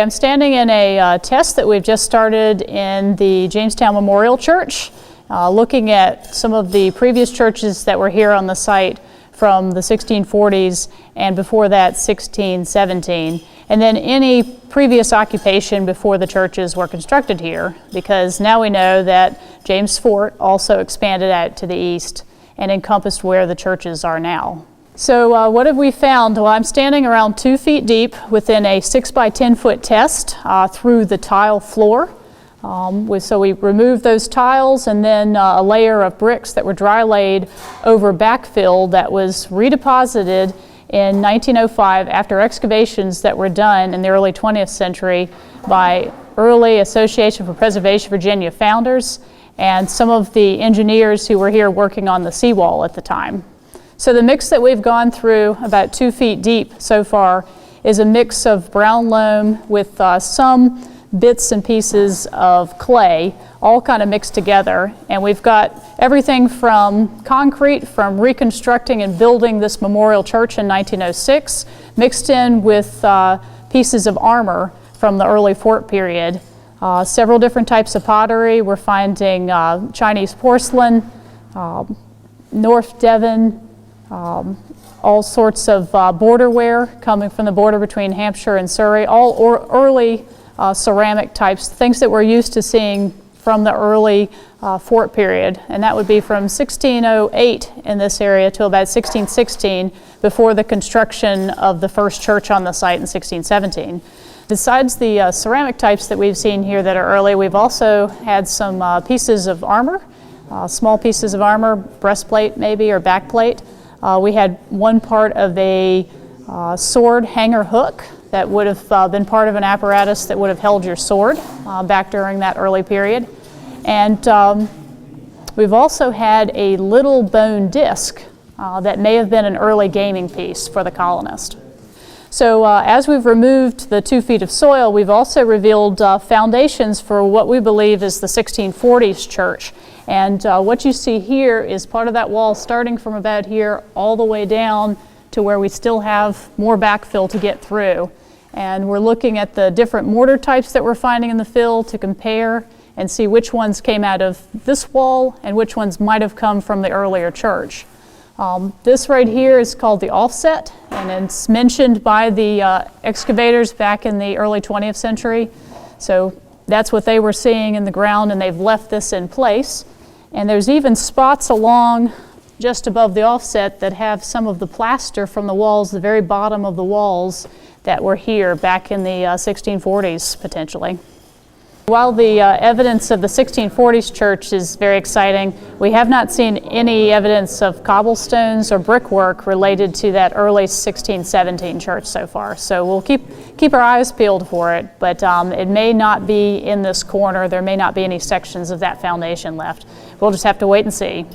I'm standing in a test that we've just started in the Jamestown Memorial Church, looking at some of the previous churches that were here on the site from the 1640s and before that 1617, and then any previous occupation before the churches were constructed here, because now we know that James Fort also expanded out to the east and encompassed where the churches are now. So what have we found? Well, I'm standing around 2 feet deep within a 6 by 10 foot test through the tile floor. So we removed those tiles and then a layer of bricks that were dry laid over backfill that was redeposited in 1905 after excavations that were done in the early 20th century by early Association for Preservation Virginia founders and some of the engineers who were here working on the seawall at the time. So the mix that we've gone through, about 2 feet deep so far, is a mix of brown loam with some bits and pieces of clay, all kind of mixed together. And we've got everything from concrete, from reconstructing and building this memorial church in 1906, mixed in with pieces of armor from the early fort period. Several different types of pottery. We're finding Chinese porcelain, North Devon, all sorts of borderware coming from the border between Hampshire and Surrey, all early ceramic types, things that we're used to seeing from the early fort period, and that would be from 1608 in this area to about 1616 before the construction of the first church on the site in 1617. Besides the ceramic types that we've seen here that are early, we've also had some pieces of armor, small pieces of armor, breastplate maybe or backplate. We had one part of a sword hanger hook that would have been part of an apparatus that would have held your sword back during that early period. And we've also had a little bone disc that may have been an early gaming piece for the colonist. So as we've removed the 2 feet of soil, we've also revealed foundations for what we believe is the 1640s church. And what you see here is part of that wall starting from about here all the way down to where we still have more backfill to get through. And we're looking at the different mortar types that we're finding in the fill to compare and see which ones came out of this wall and which ones might have come from the earlier church. This right here is called the offset, and it's mentioned by the excavators back in the early 20th century. So that's what they were seeing in the ground, and they've left this in place. And there's even spots along just above the offset that have some of the plaster from the walls, the very bottom of the walls that were here back in the 1640s potentially. While the evidence of the 1640s church is very exciting, we have not seen any evidence of cobblestones or brickwork related to that early 1617 church so far. So we'll keep our eyes peeled for it, but it may not be in this corner. There may not be any sections of that foundation left. We'll just have to wait and see.